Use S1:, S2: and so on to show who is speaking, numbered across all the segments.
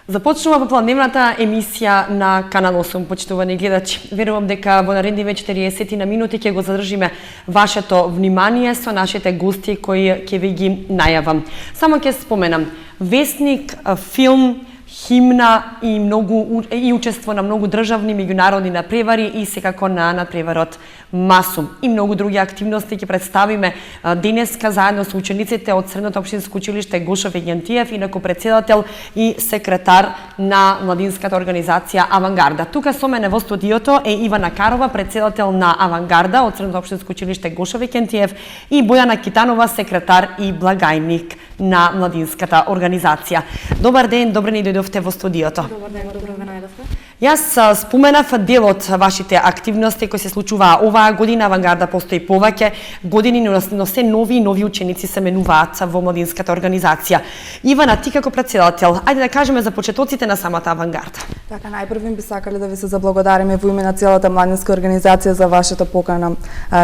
S1: Започнува попладневната емисија на Канал 8, почитувани гледачи. Верувам дека во наредниве 40 на минути ќе го задржиме вашето внимание со нашите гости кои ќе ви ги најавам. Само ќе споменам, весник, филм, химна и учество на многу државни меѓународни надпревари и секако на надпреварот Масум. И многу други активности ќе представиме денеска заедно со учениците од Средното општинско училиште Гошо Вегентиев, инаку председател и секретар на младинската организација Авангарда. Тука со мене во студиото е Ивана Карова, председател на Авангарда од Средното општинско училиште Гошо Вегентиев, и Бојана Китанова, секретар и благајник на младинската организација. Добар ден, добре ни дојдовте во студиото.
S2: Добар ден, добро ве најдовме.
S1: Јас споменав дел од вашите активности кои се случуваа оваа година. Авангарда постои повеќе години, но се нови и нови ученици се менуваат во младинската организација. Ивана, ти како председател, ајде да кажеме за почетоците на самата Авангарда.
S3: Така, најпрво би сакале да ви се заблагодариме во име на целата младинска организација за вашата покана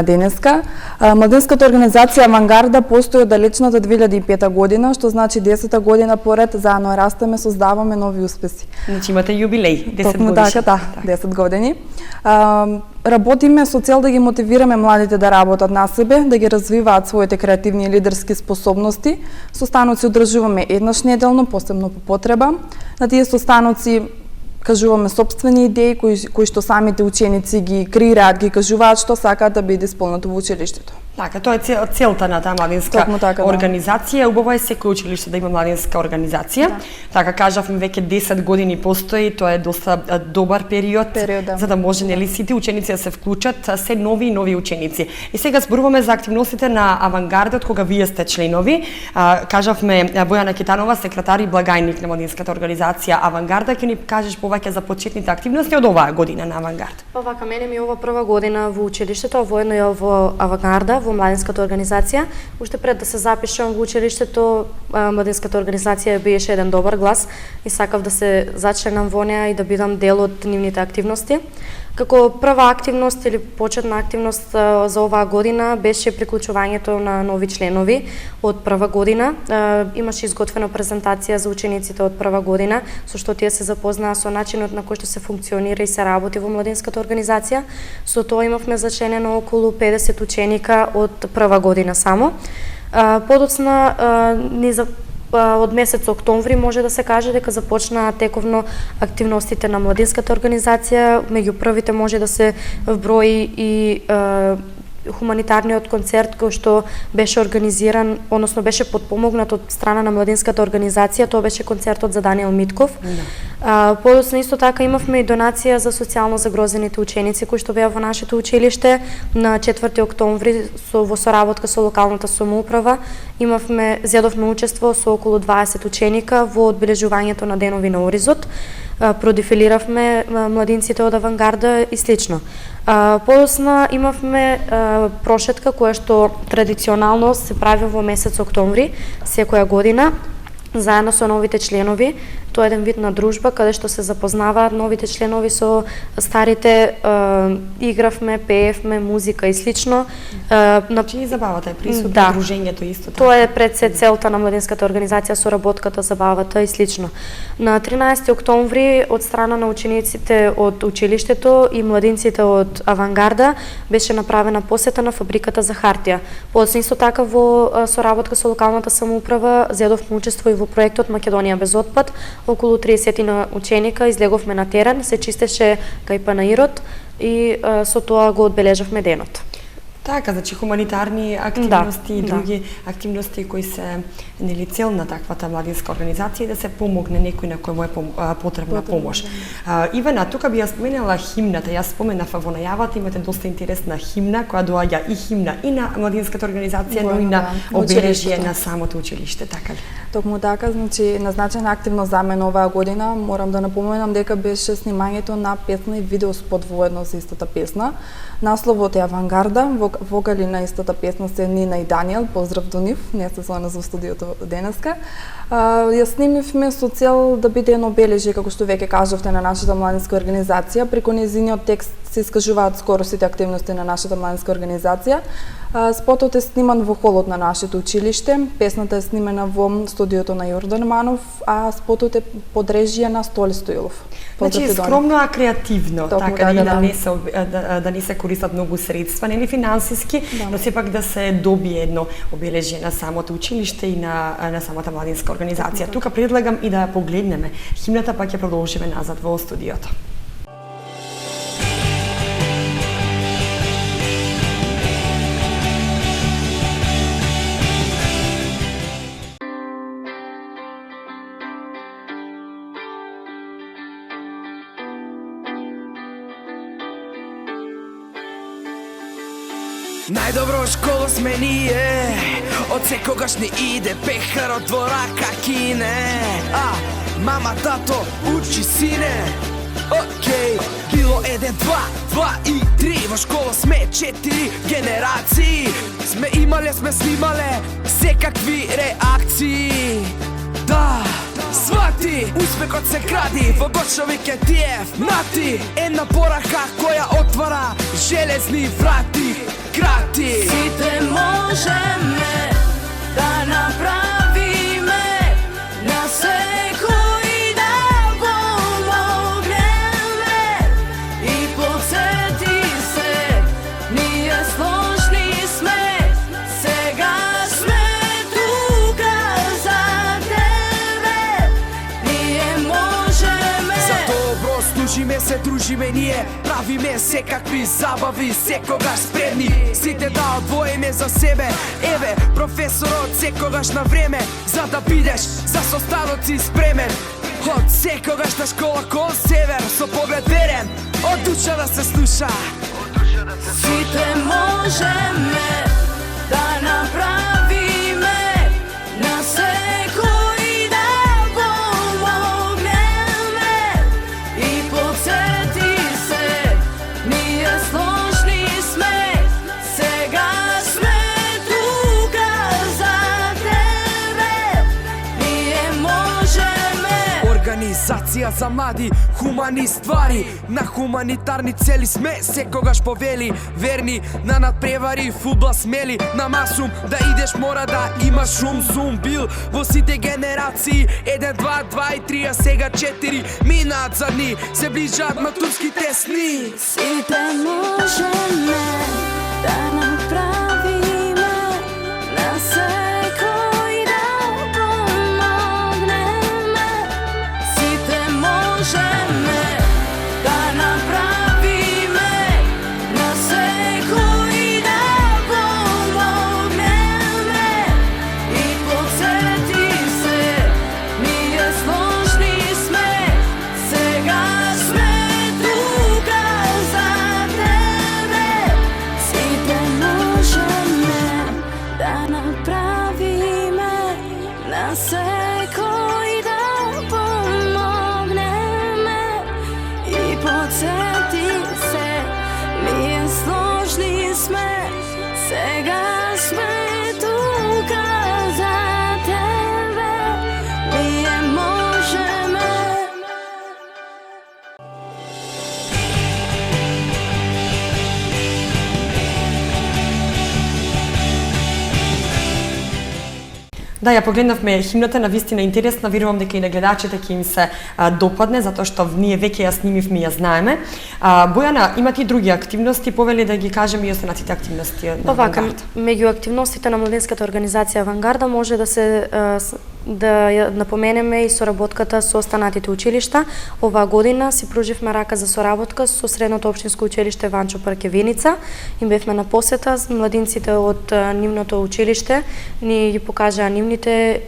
S3: денеска. Младинската организација Авангарда постои од далечната 2005 година, што значи 10 година поред заедно растеме, создаваме нови успеси.
S1: Значи имате јубилеј, 10 години.
S3: Така, да, 10 години. Работиме со цел да ги мотивираме младите да работат на себе, да ги развиваат своите креативни и лидерски способности. Состаноци одржуваме еднаш неделно, посебно по потреба. На тие состаноци кажуваме собствени идеи кои што самите ученици ги креираат, ги кажуваат што сакаат да биде исполнето во училиштето.
S1: Така, тоа е целта на таа младинска организација. Убаво е секој училиште да има младинска организација. Така кажавме, веќе 10 години постои, тоа е доста добар период за да може нели сите ученици да се вклучат, се нови и нови ученици. И сега зборуваме за активностите на Авангарда од кога вие сте членови. Кажавме Бојана Китанова, секретар и благајник на младинската организација Авангарда, ќе ни кажеш повеќе за почетните активности од оваа година на Авангард.
S2: Па вака, мене ми ова прва година во училиштето, воедно и во Авангарда, во младинската организација. Уште пред да се запишам во училиштето, младинската организација беше еден добар глас и сакав да се зачленам во неа и да бидам дел од нивните активности. Како прва активност или почетна активност за оваа година беше приклучувањето на нови членови од прва година. Имаше изготвена презентација за учениците од прва година, со што тие се запознаа со начинот на кој што се функционира и се работи во младинската организација. Со тоа имавме зачленено околу 50 ученика од прва година само. Подоцна од месец октомври може да се каже дека започнаа тековно активностите на младинската организација. Меѓу првите може да се вброи и хуманитарниот концерт кој што беше организиран, односно беше потпомогнат од страна на младинската организација. Тоа беше концертот за Даниел Митков. Подоцна исто така имавме и донација за социјално загрозените ученици кои што беа во нашето училиште на 4 октомври во соработка со локалната самоуправа. Зедовме учество со околу 20 ученика во одбележувањето на денови на Оризот. Продефилиравме младинците од Авангарда и слично. Подоцна имавме прошетка која што традиционално се прави во месец октомври секоја година заедно со новите членови. Тоа е еден вид на дружба каде што се запознаваат новите членови со старите, игравме, пеевме, музика и слично.
S1: Значи забавата е присутна, дружењето исто така.
S2: Тоа е пред се целта на младинската организација, соработката, забавата и слично. На 13 октомври од страна на учениците од училиштето и младинците од Авангарда беше направена посета на фабриката за хартија. Подоцна исто така во соработка со локалната самоуправа зедовме учество и во проектот Македонија без отпад. Околу 30 на ученика излеговме на терен, се чистеше кај панаирот и со тоа го одбележавме денот.
S1: Така, значи хуманитарни активности и други активности кои се нели цел на таквата младинска организација и да се помогне некој на кој му е потребна помош. Ивана, тука би ја споменала химната. Јас споменав во најавата, имате доста интересна химна која доаѓа и химна и на младинската организација, но и на обележје на самото училиште, така ли?
S3: Токму така, значи назначена активност за мене оваа година, морам да напоменам дека беше снимањето на песна и видеоспот воедно за истата песна. Насловот е Авангарда, вокали на истата песна се Нина и Даниел, поздрав до нив, не се со нас во студиото денеска. Ја снимивме со цел да биде едно обележје, како што веќе кажавте, на нашата младинска организација. Преку нејзиниот текст се искажуваат скоро сите активности на нашата младинска организација. Спотот е сниман во холот на нашето училиште, песната е снимена во студиото на Јордан Манов, а спотот е под режија на Столи Стоилов.
S1: Значи скромно, а креативно,
S3: Токму,
S1: така
S3: да.
S1: да не се користат многу средства, нели финансиски, но сепак да се добие едно обележје на самото училиште и на самата младинска организација. Тука предлагам и да ја погледнеме химната, па ќе продолжиме назад во студиото.
S4: Најдобро школа сме ние, од секогаш не иде пехар од дворака кине. Мама, тато, учи сине. Океј, било 1, 2 и 3, во школа сме 4 генерации. Сме имале, сме снимале секакви реакции. Да, свати, успехот се гради во Гошови Кетиев. Нати, една порака која отвара железни врати. Крати,
S5: сите можеме да направиме, на секој да помогнеме. И подсети се, ние сложни сме, сега сме тука за тебе. Ние можеме.
S4: за добро служиме, се дружиме ние, правиме секакви забави, секогаш спремни. Сите да одвоиме за себе. Еве, професорот секогаш на време, за да бидеш за состаноци спремен. Од секогаш на школа кон север, со поглед верен, од душа да се слуша.
S5: Сите можеме да направиме, на секој да помогнеме. И подсети се, ние сложни сме, сега сме тука за тебе. Ние можеме.
S4: Организација за млади, хумани ствари, на хуманитарни цели сме секогаш повели. Верни на надпревари, фудбал смели, на масум да идеш мора да имаш шум. Сум бил во сите генерации, 1, 2, 2 и 3, а сега 4. Минаат за дни, се ближаат матурските сни.
S5: Сите можеме да направиме, на секој да помогнеме. Сите можеме да направиме, на секој да помогнеме. И подсети се, ние сложни сме, сега сме тука за тебе. Сите можеме да направиме, на секој да помогнеме. И подсети се, ние сложни сме, сега сме тука за тебе. Ние можеме.
S1: Да, ја погледнавме химната, навистина интересна, верувам дека и на гледачите ќе им се допадне, затоа што ние веќе ја снимивме и ја знаеме. Бојана, имате и други активности, повели да ги кажеме и останатите активности на
S2: Вака,
S1: Авангард.
S2: меѓу активностите на младинската организација Авангарда може да се да ја напоменеме и соработката со останатите училишта. Оваа година си пруживме рака за соработка со Средното општинско училиште Ванчо Паркевиница. Им бевме на посета, младинците од нивното училиште ни ги покажаа нивните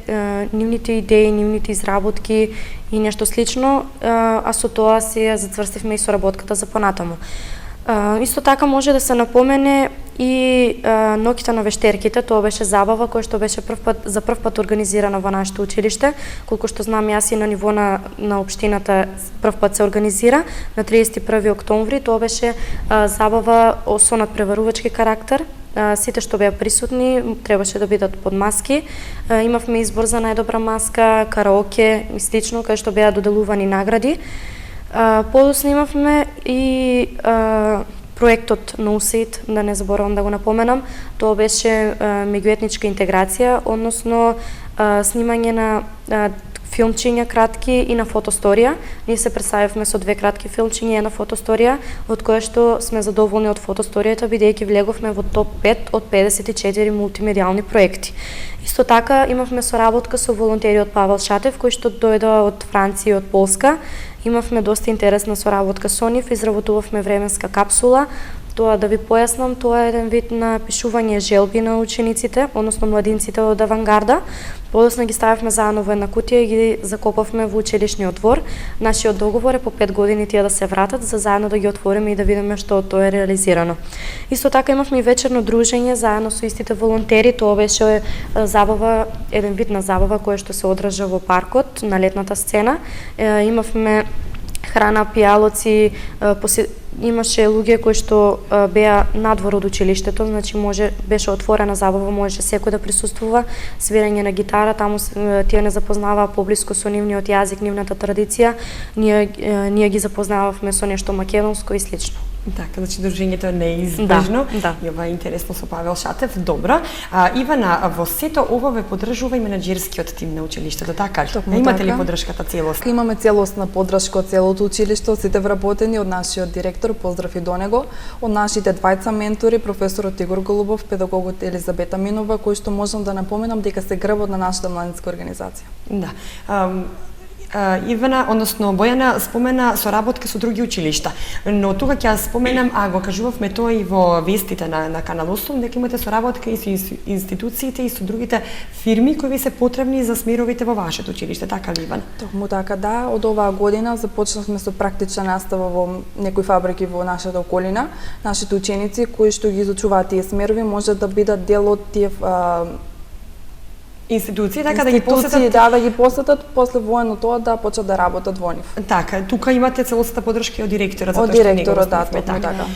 S2: идеи, нивните изработки и нешто слично, а со тоа си ја зацврстивме и соработката за понатаму. Исто така може да се напомене и ноќта на вештерките, тоа беше забава која што беше за прв пат организирана во нашето училиште, колку што знам јас и на ниво на општината прв пат се организира на 31 октомври. Тоа беше забава со надпреварувачки карактер. Сите што беа присутни требаше да бидат под маски. Имавме избор за најдобра маска, караоке и слично, кај што беа доделувани награди. Подоцна имавме и проектот No Seat, да не заборавам да го напоменам. Тоа беше меѓуетничка интеграција, односно снимање на филмчиња кратки и на фотосторија. Ние се представивме со 2 кратки филмчиња и една фотосторија, од која што сме задоволни од фотосторијата, бидејќи влеговме во топ 5 од 54 мултимедијални проекти. Исто така имавме соработка со волонтериот Павел Шатев, кој што дојде од Франција и од Полска. Имавме доста интересна соработка со нив, изработувавме временска капсула. Тоа да ви појаснам, тоа е еден вид на пишување желби на учениците, односно младинците од авангарда. Подоцна ги ставивме заедно во една кутија и ги закопавме во училишниот двор. Нашиот договор е по 5 години тие да се вратат, за заедно да ги отвориме и да видиме што тоа е реализирано. Исто така имавме и вечерно дружење заедно со истите волонтери. Тоа беше забава, еден вид на забава која што се одржа во паркот на летната сцена. Имавме храна, пијалоци, имаше луѓе кои што беа надвор од училиштето, значи беше отворена забава, можеше секој да присуствува, свирење на гитара, таму тие не запознаваа поблиску со нивниот јазик, нивната традиција, ние ги запознававме со нешто македонско и слично.
S1: Така, значи дружењето е неизбежно.
S2: Да.
S1: И ова е интересно со Павел Шатев. Добро. Ивана, во сето ова ве поддржува и менаџерскиот тим на училиштето, така ли? Имате ли поддршката целосно?
S3: Имаме целосна поддршка од целото училиште, од сите вработени, од нашиот директор, поздрав и до него, од нашите двајца ментори, професорот Игор Голубов, педагогот Елизабета Минова, кои што можам да напоменам дека се грбот на нашата младинска организација.
S1: Да. Ивана, односно Бојана спомена соработка со други училишта, но тука ќе споменам, го кажувавме тоа и во вестите на Канал 8, дека имате соработка и со институциите и со другите фирми кои ви се потребни за смеровите во вашето училиште, така ли, Ивана?
S3: Токму така, да. Од оваа година започнавме со практична настава во некои фабрики во нашата околина. Нашите ученици кои што ги изучуваат тие смерови може да бидат дел од тие
S1: институции, така да ги посетат.
S3: Да ги посетат, после воено тоа да почнат да работат во нив.
S1: Така, тука имате целосната поддршка од директорот,
S3: затоа што него сме така.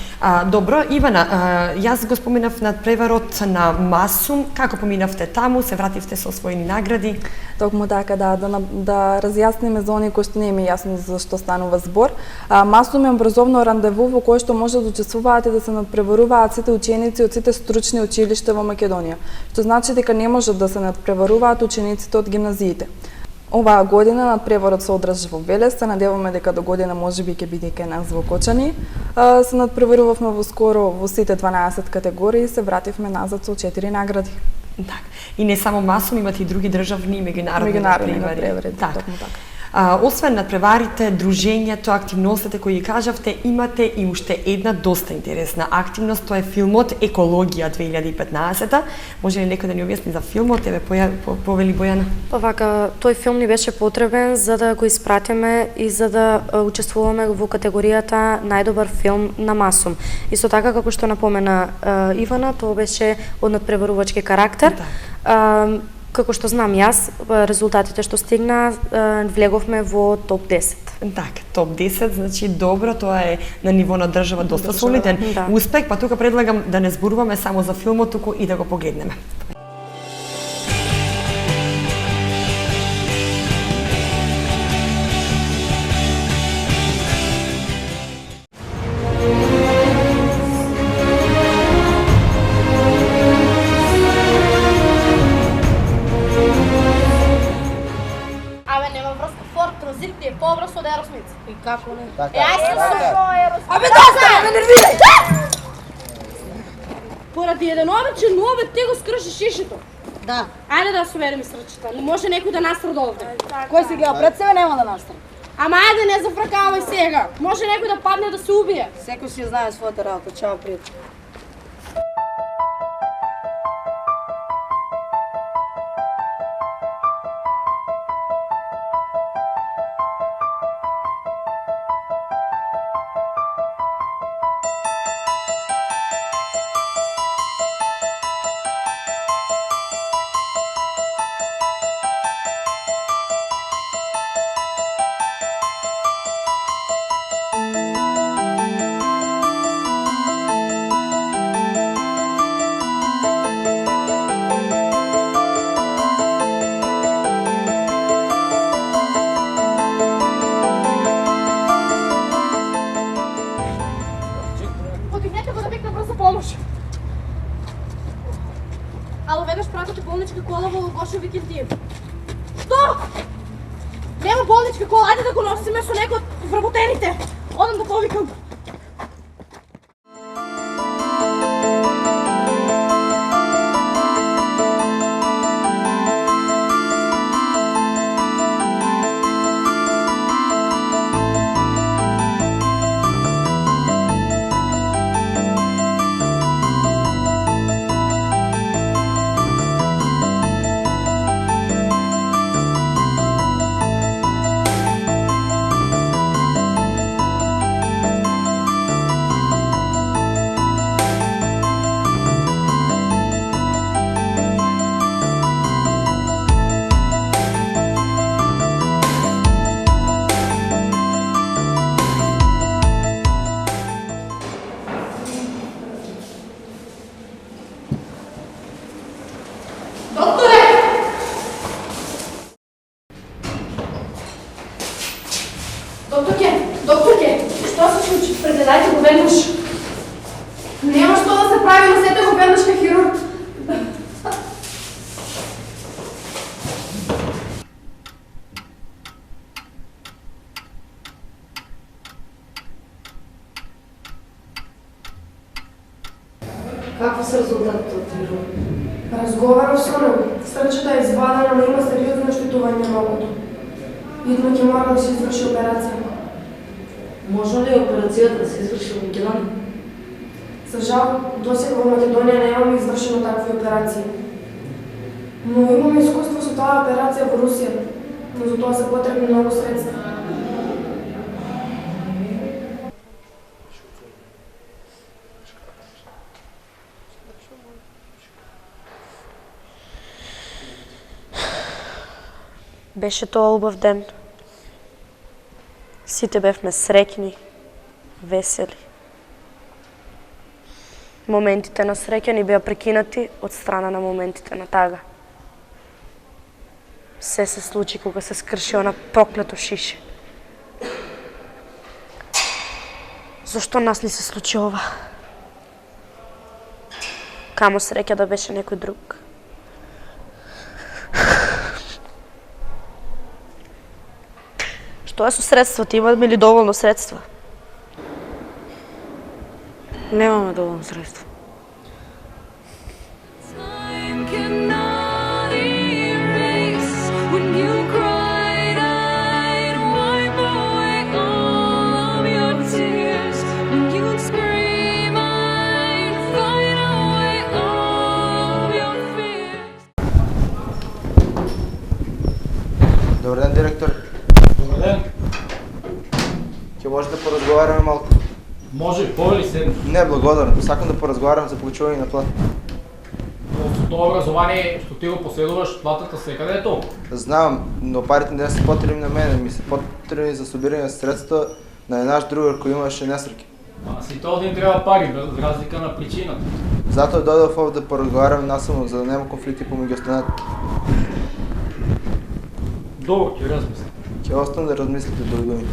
S1: Добро, Ивана, јас го споменав над преварот на Масум, како поминавте таму, се вративте со својни награди?
S3: Токму така, да разјасниме за оние кои што не им е јасно за што станува збор. Масум е образовно рандеву во кое што може да учествуваат и да се надпреваруваат сите ученици од сите стручни училишта во Македонија, што значи дека не може да се надпреваруваат учениците од гимназиите. Оваа година надпреварот се одржа во Велес, се надеваме дека до година можеби ќе биде кај нас во Кочани. Се надпреварувавме во скоро во сите 12 категории и се вративме назад со 4 награди.
S1: Так. И не само Масум, имате и други државни и меѓународни надпревари.
S3: Така.
S1: Освен надпреварите, дружењето, активностите кои кажавте, имате и уште една доста интересна активност, тоа е филмот Екологија 2015. Може ли некој да ни објасни за филмот? Еве повели Бојана.
S2: Па вака, тој филм ни беше потребен за да го испратиме и за да учествуваме во категоријата најдобар филм на Масум. Исто така како што напомена Ивана, тоа беше од надпреварувачки карактер. Како што знам јас, резултатите што стигна, влеговме во топ 10.
S1: Так, топ 10, значи добро, тоа е на ниво на држава доста солиден успех, па тука предлагам да не зборуваме само за филмот, туку и да го погледнеме.
S6: Како не?
S7: Ај се
S6: Абе доста, ме нервирај! Поради еден обичен обед ти го скрши шишето.
S7: Да.
S6: Ајде да соберем срчета, не може некој да настрада овде.
S7: Кој се гледа пред себе нема да настрада.
S6: Ама ајде не зафракавај сега. Може некој да падне да се убие.
S7: Секој си знае својата работа. Чао, пријател.
S6: патничка кола, ајде да го носиме со некој од вработените. Одам да повикам. Докторке, што се случи? Прегледајте го веднаш. Нема што да се прави, носете го веднаш кај хирург.
S8: Какви се резултатите од хирург?
S6: Разговарав со него. Срчата е извадена, но има сериозно оштетување на окото. Идно ќе мора да се изврши операција.
S8: Можно ли операцијата да се изврши во Македонија?
S6: За жал, досега во Македонија немаме извршено такви операции. Но имаме искуство со таа операција во Русија, но за тоа се потребни многу средства.
S2: Беше тоа убав ден. Сите бевме среќни, весели. Моментите на среќа ни беа прекинати од страна на моментите на тага. Се се случи кога се скрши она проклето шише. Зошто нас ни се случи ова? Камо среќа да беше некој друг. Што е со средствата? Имаме ли доволно средства?
S8: Немаме доволно средства.
S5: Time cannot erase when you cried. I'd wipe away all of your tears. When you scream, I'd fight away all of your fears.
S9: Добър ден, директор.
S10: Добър ден.
S9: Ќе може да поразговараме малко?
S10: Може, повели седна.
S9: Не, благодарам. Сакам да поразговарам за получување на плата.
S10: Но со тоа образование што ти го поседуваш, платата секаде е толку.
S9: Знам, но парите не се потребни на мене, ми се потребни за собирање средства на наш другар кој имаше несреќа.
S10: А сите овде им треба пари, без разлика на причината.
S9: Затоа дојдов овде да поразговараме насаму, за да нема конфликти помеѓу страната.
S10: Добро, ќе размислам.
S9: Ќе остане да размислите други думи.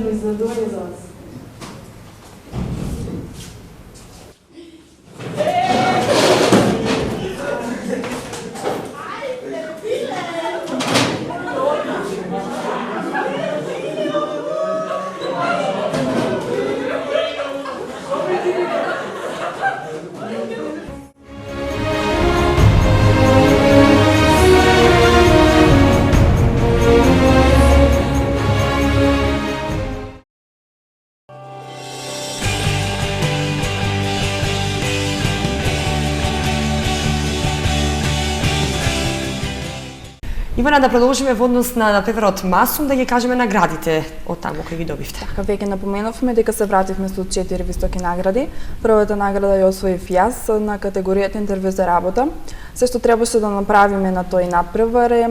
S6: едно изненадување за вас.
S1: Ивана, да продолжиме во однос на пеперот Масум, да ги кажеме наградите од таму кои ги добивте.
S3: Така, веќе напоменавме дека се вративме со 4 високи награди. Првата награда ја освоив јас на категоријата интервју за работа. Се што требаше да направиме на тој надпревар е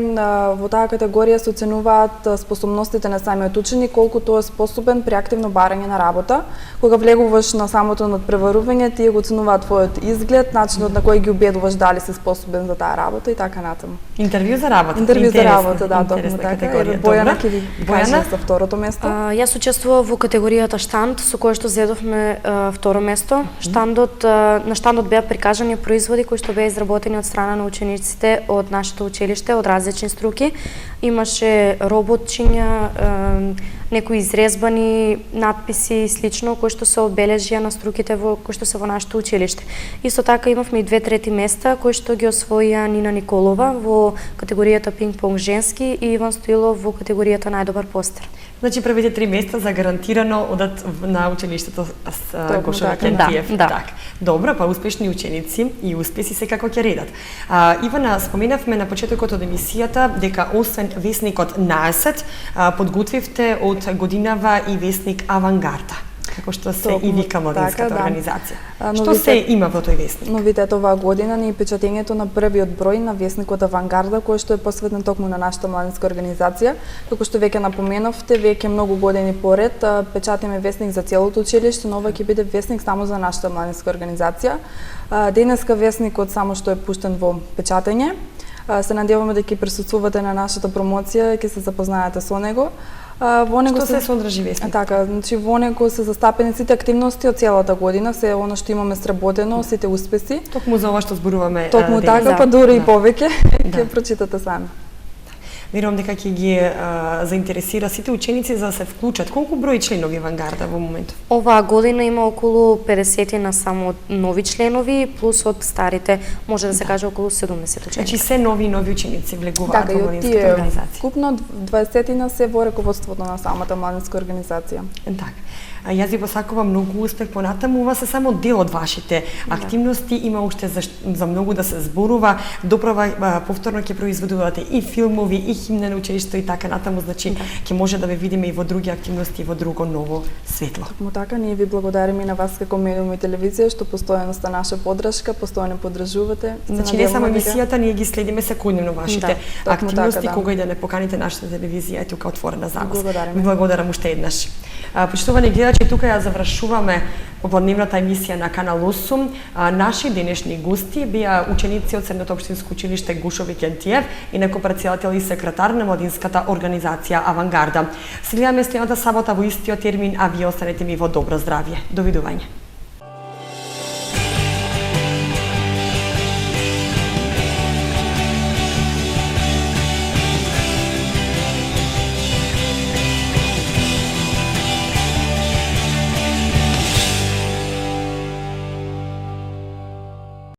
S3: во таа категорија се оценуваат способностите на самиот ученик, колку тој е способен при активно барање на работа. Кога влегуваш на самото надпреварување, тие го оценуваат твојот изглед, начинот на кој ги убедуваш дали си способен за таа работа и така натаму.
S1: Интервју за работа.
S3: Интервју за работа, да, токму така.
S1: Категорија.
S3: Бојана ќе ви каже
S1: Бојана?
S3: за второто место.
S2: Јас учествував во категоријата штанд, со кој што зедовме второ место. На штандот беа прикажани производи кои што беа изработени од страна на учениците од нашето училиште, од различни струки. Имаше роботчиња, некои изрезбани надписи и слично кои што се обележија на струките кои што се во нашето училиште. Исто така имавме и 2 трети места кои што ги освоија Нина Николова во категоријата пинг-понг женски и Иван Стоилов во категоријата најдобар постер.
S1: Значи првите 3 места загарантирано одат на училиштето Гошо
S3: така,
S1: Викентиев.
S2: да.
S1: Так. Добро, па успешни ученици и успеси секако ќе редат. Ивана, споменавме на почетокот од емисијата дека освен весникот Наесет, подготвивте од годинава и весник Авангарда, како што се и вика младинската
S3: така, да.
S1: организација. Што се има во тој весник?
S3: Новитет оваа година ни е печатењето на првиот број на весникот Авангарда, кој што е посветен токму на нашата младинска организација. Како што веќе напоменавте, веќе многу години поред печатиме весник за целото училиште, но ова ќе биде весник само за нашата младинска организација. Денеска весникот само што е пуштен во печатење. Се надеваме дека ќе присуствувате на нашата промоција, ќе се запознаете со него. Во него
S1: Што се содржи весник?
S3: Така, значи во него се застапени сите активности од целата година, се она што имаме сработено, сите успеси.
S1: Токму за ова што зборуваме
S3: Токму
S1: денес.
S3: така, па дури и
S1: Да.
S3: повеќе,
S1: Да.
S3: ќе прочитате сами.
S1: Верувам дека ќе ги заинтересира сите ученици за да се вклучат. Колку број членови Авангарда во моментов?
S2: Оваа година има околу 50 на само нови членови, плюс од старите, може да се каже околу 70 ученици.
S1: Значи се нови ученици влегуваат
S3: Така, и
S1: во
S3: од
S1: младинската
S3: тие
S1: организација.
S3: вкупно 20 се во раководството на самата младинска организација.
S1: Така. Јас ви посакувам многу успех понатаму. Ова се само дел од вашите активности. Има уште за многу да се зборува. Доправа повторно ќе произведувате и филмови, и химна на училиште и така натаму. Значи ќе може да ве видиме и во други активности, и во друго ново светло.
S3: Токму така, ние ви благодариме и на вас како медиум и телевизија што постојано сте наша поддршка, постојано поддржувате.
S1: Значи не само емисијата, ние ги следиме секојдневно вашите
S3: токму
S1: активности,
S3: така, да.
S1: кога и да не поканите нашата телевизија е тука отворена за вас.
S3: Благодариме.
S1: Ви благодарам уште еднаш. Почитувани гледачи, тука ја завршуваме попладневната емисија на Канал 8. Наши денешни гости беа ученици од Средното општинско училиште Гошо Викентиев и некопредседател и секретар на младинската организација Авангарда. Се гледаме следната сабота во истиот термин, а вие останете ми во добро здравје. Довидување.